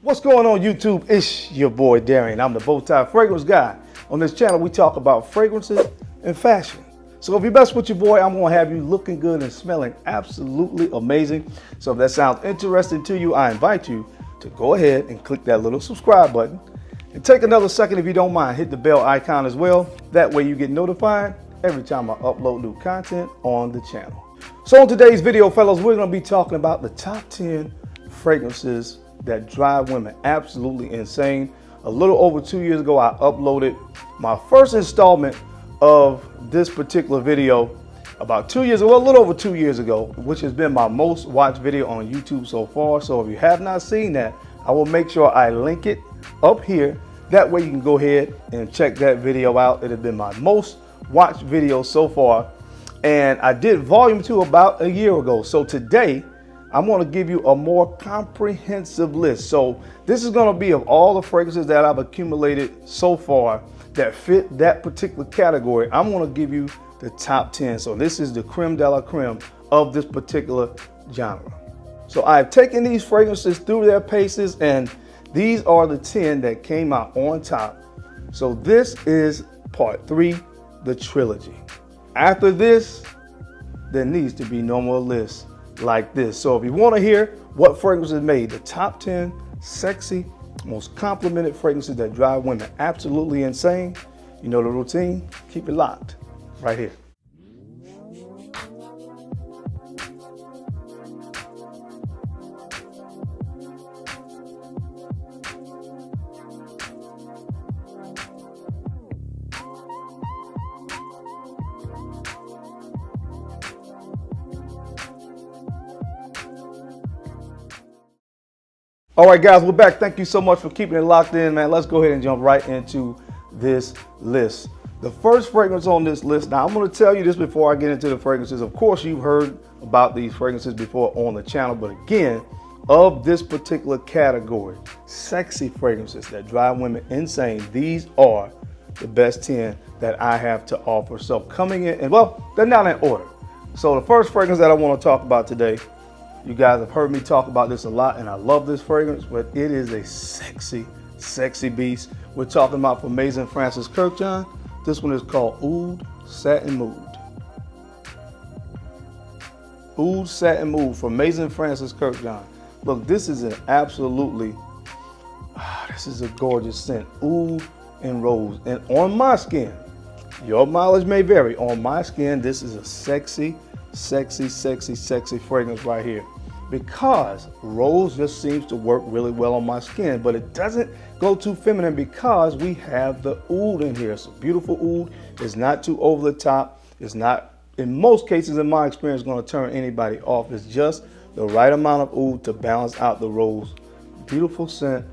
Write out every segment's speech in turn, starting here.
What's going on YouTube? It's your boy Darian. I'm the Bowtie Fragrance Guy. On this channel we talk about fragrances and fashion. So if you mess with your boy, I'm gonna have you looking good and smelling absolutely amazing. So if that sounds interesting to you, I invite you to go ahead and click that little subscribe button. And take another second, if you don't mind, hit the bell icon as well. That way you get notified every time I upload new content on the channel. So in today's video, fellas, we're gonna be talking about the top 10 fragrances that drive women absolutely insane. A little over 2 years ago, I uploaded my first installment of this particular video about 2 years ago, a little over 2 years ago, which has been my most watched video on YouTube so far. So if you have not seen that, I will make sure I link it up here. That way you can go ahead and check that video out. It has been my most watched video so far. And I did volume 2 about a year ago. So today, I'm going to give you a more comprehensive list. So this is going to be of all the fragrances that I've accumulated so far that fit that particular category. I'm going to give you the top 10. So this is the creme de la creme of this particular genre. So I've taken these fragrances through their paces, and these are the 10 that came out on top. So this is part 3, the trilogy. After this, there needs to be no more lists like this. So if you want to hear what fragrances made the top 10 sexy, most complimented fragrances that drive women absolutely insane, you know the routine. Keep it locked right here. All right, guys, we're back. Thank you so much for keeping it locked in, man. Let's go ahead and jump right into this list. The first fragrance on this list, now I'm going to tell you this before I get into the fragrances. Of course, you've heard about these fragrances before on the channel, but again, of this particular category, sexy fragrances that drive women insane, these are the best 10 that I have to offer. So coming in, and well, they're not in order. So the first fragrance that I want to talk about today, you guys have heard me talk about this a lot, and I love this fragrance, but it is a sexy, sexy beast. We're talking about from Maison Francis Kurkdjian. This one is called Oud Satin Mood. Oud Satin Mood from Maison Francis Kurkdjian. Look, this is an absolutely, this is a gorgeous scent. Oud and rose. And on my skin, your mileage may vary. On my skin, this is a sexy, sexy, sexy, sexy fragrance right here, because rose just seems to work really well on my skin, but it doesn't go too feminine because we have the oud in here. So beautiful oud is not too over the top. It's not, in most cases, in my experience, going to turn anybody off. It's just the right amount of oud to balance out the rose. Beautiful scent,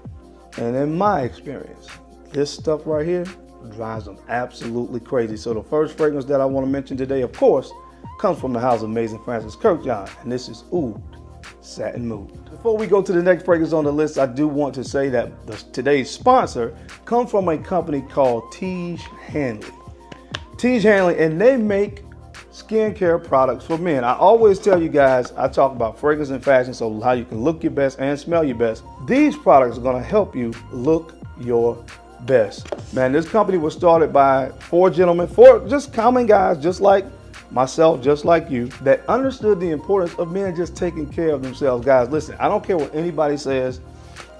and in my experience, this stuff right here drives them absolutely crazy. So the first fragrance that I want to mention today, of course, comes from the house of Maison Francis Kurkdjian, and this is Oud Satin Mood. Before we go to the next fragrance on the list, I do want to say that today's sponsor comes from a company called Tiege Hanley. Tiege Hanley, and they make skincare products for men. I always tell you guys, I talk about fragrance and fashion, so how you can look your best and smell your best. These products are going to help you look your best. Man, this company was started by 4 gentlemen, 4 just common guys, just like myself, just like you, that understood the importance of men just taking care of themselves. Guys, listen, I don't care what anybody says,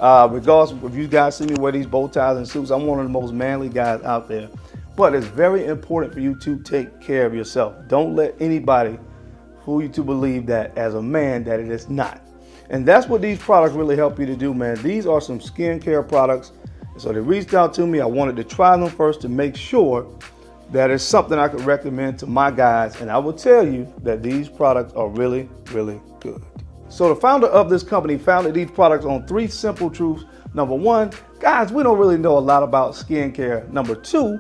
regardless if you guys see me wear these bow ties and suits, I'm one of the most manly guys out there. But it's very important for you to take care of yourself. Don't let anybody fool you to believe that as a man that it is not. And that's what these products really help you to do, man. These are some skincare products. So they reached out to me. I wanted to try them first to make sure that is something I could recommend to my guys, and I will tell you that these products are really, really good. So the founder of this company founded these products on 3 simple truths. Number 1, guys, we don't really know a lot about skincare. Number 2,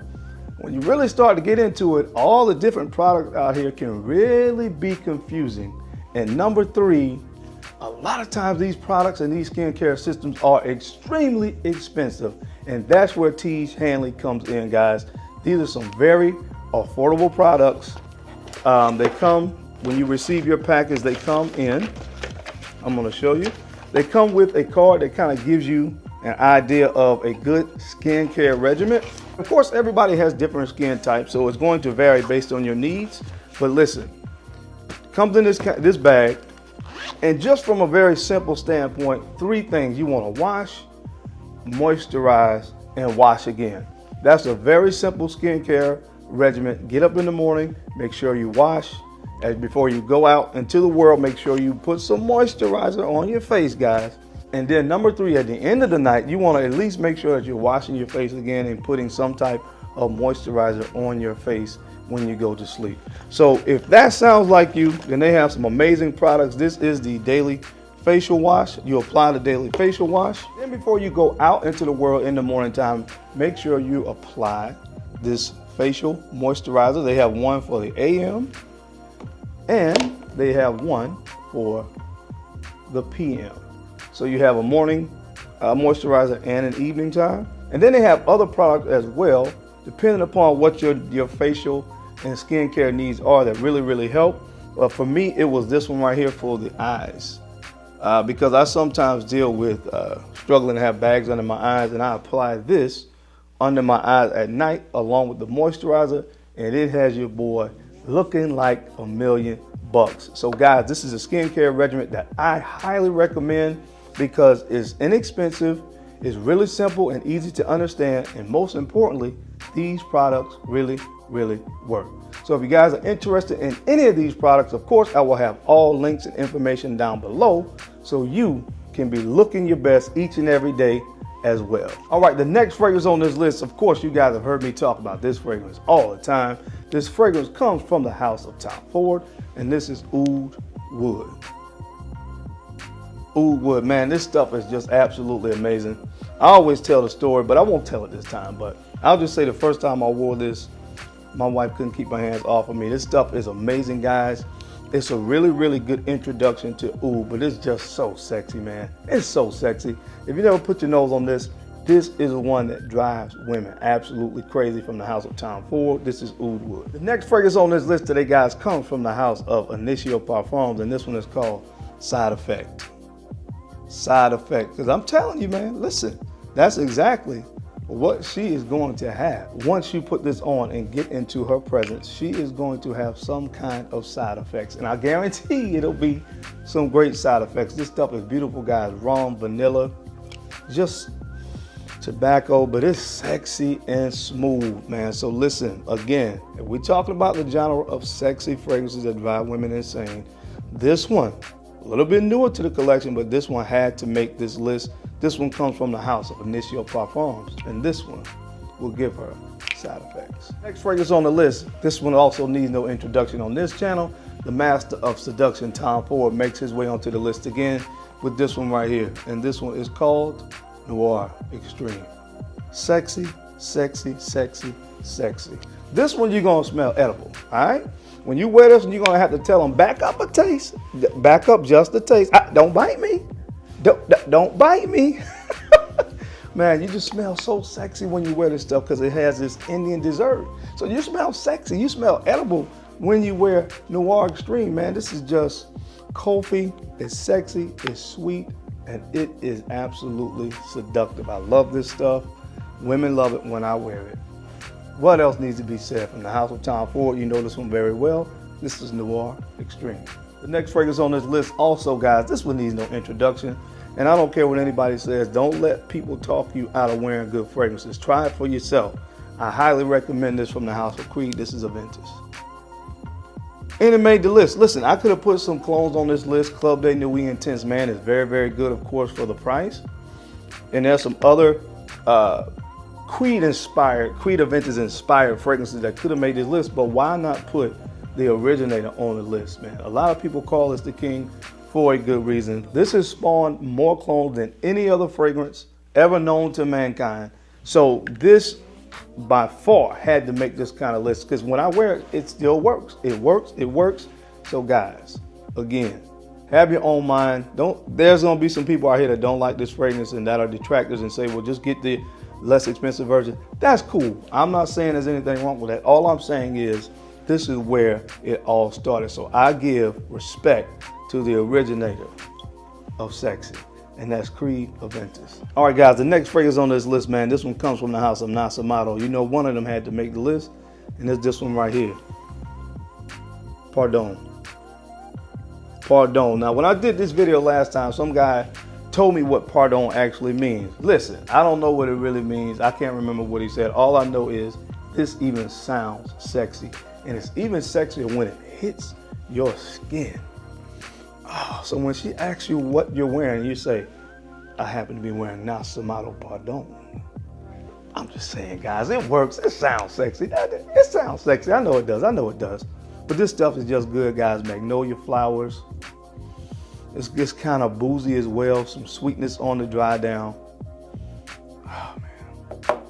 when you really start to get into it, all the different products out here can really be confusing. And number 3, a lot of times these products and these skincare systems are extremely expensive, and that's where Tiege Hanley comes in, guys. These are some very affordable products. They come, when you receive your package, they come in, I'm gonna show you. They come with a card that kind of gives you an idea of a good skincare regimen. Of course, everybody has different skin types, so it's going to vary based on your needs. But listen, comes in this bag, and just from a very simple standpoint, 3 things you want to wash, moisturize, and wash again. That's a very simple skincare regimen. Get up in the morning, make sure you wash. And before you go out into the world, make sure you put some moisturizer on your face, guys. And then number 3, at the end of the night, you want to at least make sure that you're washing your face again and putting some type of moisturizer on your face when you go to sleep. So if that sounds like you, then they have some amazing products. This is the daily facial wash. You apply the daily facial wash. Then before you go out into the world in the morning time, make sure you apply this facial moisturizer. They have one for the AM and they have one for the PM. So you have a morning moisturizer and an evening time. And then they have other products as well, depending upon what your facial and skincare needs are, that really help. For me, it was this one right here for the eyes. Because I sometimes deal with struggling to have bags under my eyes, and I apply this under my eyes at night along with the moisturizer, and it has your boy looking like $1,000,000. So guys, this is a skincare regimen that I highly recommend because it's inexpensive, it's really simple and easy to understand, and most importantly, these products really work. So if you guys are interested in any of these products, of course, I will have all links and information down below so you can be looking your best each and every day as well. All right, the next fragrance on this list, of course, you guys have heard me talk about this fragrance all the time. This fragrance comes from the house of Tom Ford, and this is Oud Wood. Oud Wood, man, this stuff is just absolutely amazing. I always tell the story, but I won't tell it this time, but I'll just say the first time I wore this, my wife couldn't keep my hands off of me. This stuff is amazing, guys. It's a really good introduction to Oud, but it's just so sexy, man. It's so sexy. If you never put your nose on this, this is the one that drives women absolutely crazy from the house of Tom Ford. This is Oud Wood. The next fragrance on this list today, guys, comes from the house of Initio Parfums, and this one is called Side Effect. Side Effect, because I'm telling you, man, listen, that's exactly what she is going to have. Once you put this on and get into her presence, she is going to have some kind of side effects, and I guarantee it'll be some great side effects. This stuff is beautiful, guys. Rum, vanilla, just tobacco, but it's sexy and smooth, man. So listen, again, if we're talking about the genre of sexy fragrances that drive women insane, this one, a little bit newer to the collection, but this one had to make this list. This one comes from the house of Initio Parfums, and this one will give her side effects. Next fragrance on the list, this one also needs no introduction on this channel. The master of seduction, Tom Ford, makes his way onto the list again with this one right here, and this one is called Noir Extreme. Sexy, sexy, sexy, sexy. This one you're gonna smell edible, all right? When you wear this, you're gonna have to tell them, back up a taste, back up just a taste. Don't bite me. Don't bite me. Man, you just smell so sexy when you wear this stuff because it has this Indian dessert. So you smell sexy, you smell edible when you wear Noir Extreme, man. This is just coffee, it's sexy, it's sweet, and it is absolutely seductive. I love this stuff. Women love it when I wear it. What else needs to be said? From the house of Tom Ford, you know this one very well. This is Noir Extreme. The next fragrance on this list also, guys, this one needs no introduction. And I don't care what anybody says. Don't let people talk you out of wearing good fragrances. Try it for yourself. I highly recommend this from the house of Creed. This is Aventus. And it made the list. Listen, I could have put some clones on this list. Club de Nuit Intense, man, is very good, of course, for the price. And there's some other Creed Aventus inspired fragrances that could have made this list, but why not put the originator on the list, man? A lot of people call this the king for a good reason. This has spawned more clones than any other fragrance ever known to mankind. So this by far had to make this kind of list, because when I wear it, it still works. It works. So guys, again, have your own mind. There's gonna be some people out here that don't like this fragrance and that are detractors and say, well, just get the less expensive version. That's cool. I'm not saying there's anything wrong with that. All I'm saying is this is where it all started. So I give respect to the originator of sexy. and that's Creed Aventus. All right, guys, the next fragrance on this list, man, this one comes from the house of Nasomatto. You know, one of them had to make the list, and it's this one right here. Pardon. Pardon. Now, when I did this video last time, some guy told me what pardon actually means. Listen, I don't know what it really means. I can't remember what he said. All I know is this even sounds sexy, and it's even sexier when it hits your skin. Oh, so when she asks you what you're wearing, you say, I happen to be wearing Nasomatto Pardon. I'm just saying, guys, it works. It sounds sexy. It sounds sexy. I know it does. I know it does. But this stuff is just good, guys. Magnolia flowers. It's kind of boozy as well. Some sweetness on the dry down. Oh, man.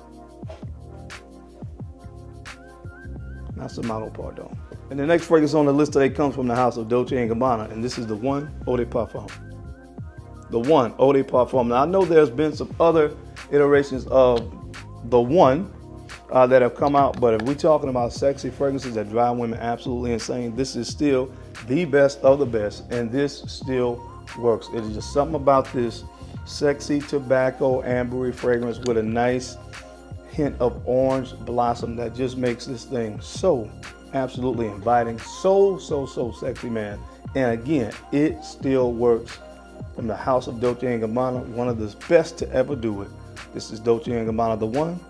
Nasomatto Pardon. And the next fragrance on the list today comes from the house of Dolce & Gabbana, and this is the One Eau de Parfum. The One Eau de Parfum. Now, I know there's been some other iterations of the One that have come out, but if we're talking about sexy fragrances that drive women absolutely insane, this is still the best of the best, and this still works. It is just something about this sexy tobacco ambery fragrance with a nice hint of orange blossom that just makes this thing so absolutely inviting, so sexy, man. And again, it still works. From the house of Dolce & Gabbana, one of the best to ever do it. This is Dolce & Gabbana, the One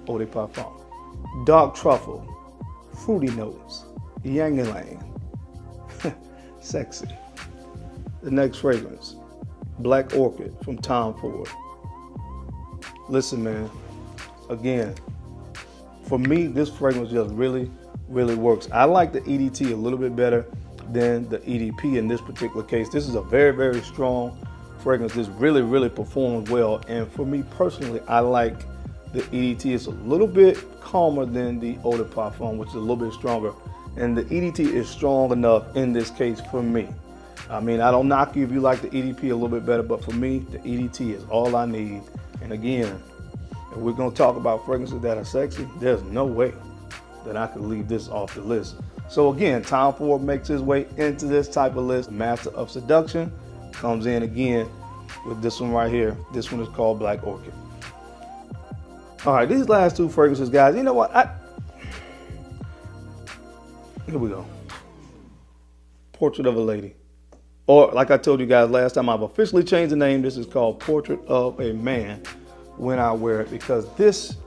Eau de Parfum. Dark truffle, fruity notes, yang-ylang, sexy. The next fragrance, Black Orchid from Tom Ford. Listen, man, again, for me, this fragrance just really works. I like the EDT a little bit better than the EDP in this particular case. This is a very strong fragrance. This really performs well. And for me personally, I like the EDT. It's a little bit calmer than the Eau de Parfum, which is a little bit stronger. And the EDT is strong enough in this case for me. I mean, I don't knock you if you like the EDP a little bit better, but for me, the EDT is all I need. And again, if we're gonna talk about fragrances that are sexy, there's no way that I could leave this off the list. So again, Tom Ford makes his way into this type of list. Master of Seduction comes in again with this one right here. This one is called Black Orchid. All right, these last two fragrances, guys, you know what? Here we go. Portrait of a Lady. Or like I told you guys last time, I've officially changed the name. This is called Portrait of a Man when I wear it, because this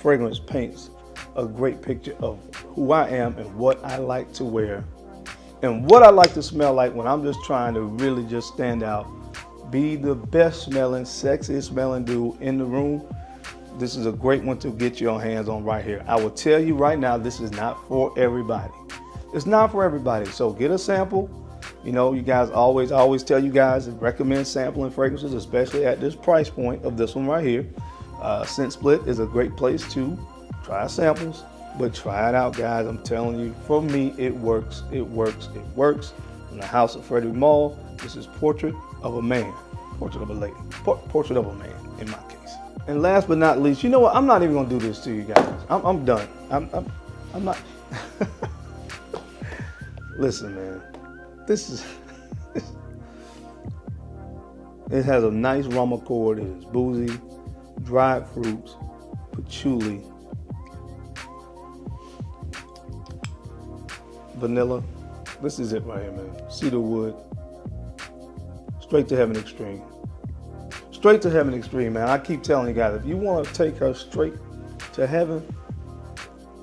fragrance paints a great picture of who I am and what I like to wear and what I like to smell like when I'm just trying to really just stand out, be the best smelling, sexiest smelling dude in the room. This is a great one to get your hands on right here. I will tell you right now, this is not for everybody. It's not for everybody. So get a sample. You know, you guys always tell you guys to recommend sampling fragrances, especially at this price point of this one right here. Scent Split is a great place to try samples, but try it out, guys. I'm telling you, for me, it works. It works. From the house of Frederic Malle, this is Portrait of a Man, Portrait of a Lady, Portrait of a Man in my case. And last but not least, you know what? I'm not even gonna do this to you guys. I'm done. I'm not. Listen, man. This is. It has a nice rum accord. It is boozy, dried fruits, patchouli, vanilla. This is it right here, man. Cedar wood. Straight to Heaven Extreme. Straight to Heaven Extreme, man. I keep telling you guys, if you want to take her straight to heaven,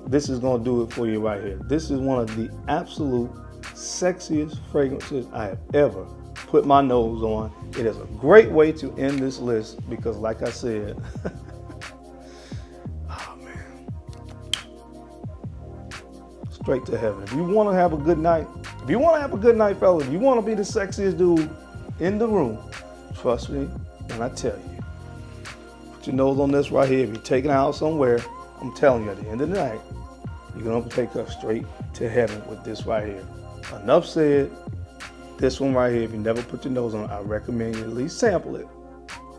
this is going to do it for you right here. This is one of the absolute sexiest fragrances I have ever put my nose on. It is a great way to end this list because, like I said, oh man, straight to heaven. If you want to have a good night, fellas, if you want to be the sexiest dude in the room, trust me when I tell you, put your nose on this right here. If you're taking her out somewhere, I'm telling you, at the end of the night, you're going to take her straight to heaven with this right here. Enough said. This one right here, if you never put your nose on it, I recommend you at least sample it.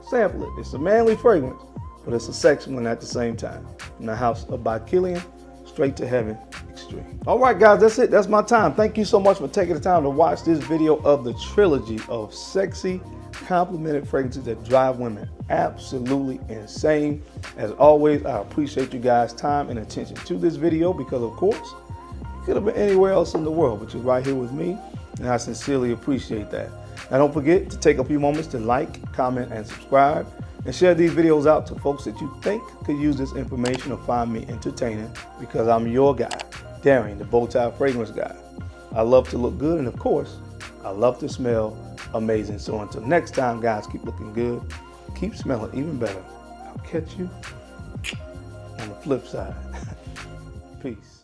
Sample it. It's a manly fragrance, but it's a sexy one at the same time. From the house of by Kilian, Straight to Heaven Extreme. industry. All right, guys, that's it. That's my time. Thank you so much for taking the time to watch this video of the trilogy of sexy, complimented fragrances that drive women absolutely insane. As always, I appreciate you guys' time and attention to this video because, of course, you could have been anywhere else in the world, but you're right here with me, and I sincerely appreciate that. Now, don't forget to take a few moments to like, comment, and subscribe, and share these videos out to folks that you think could use this information or find me entertaining, because I'm your guy, Darren, the Bowtie Fragrance Guy. I love to look good, and of course, I love to smell amazing. So until next time, guys, keep looking good, keep smelling even better. I'll catch you on the flip side. Peace.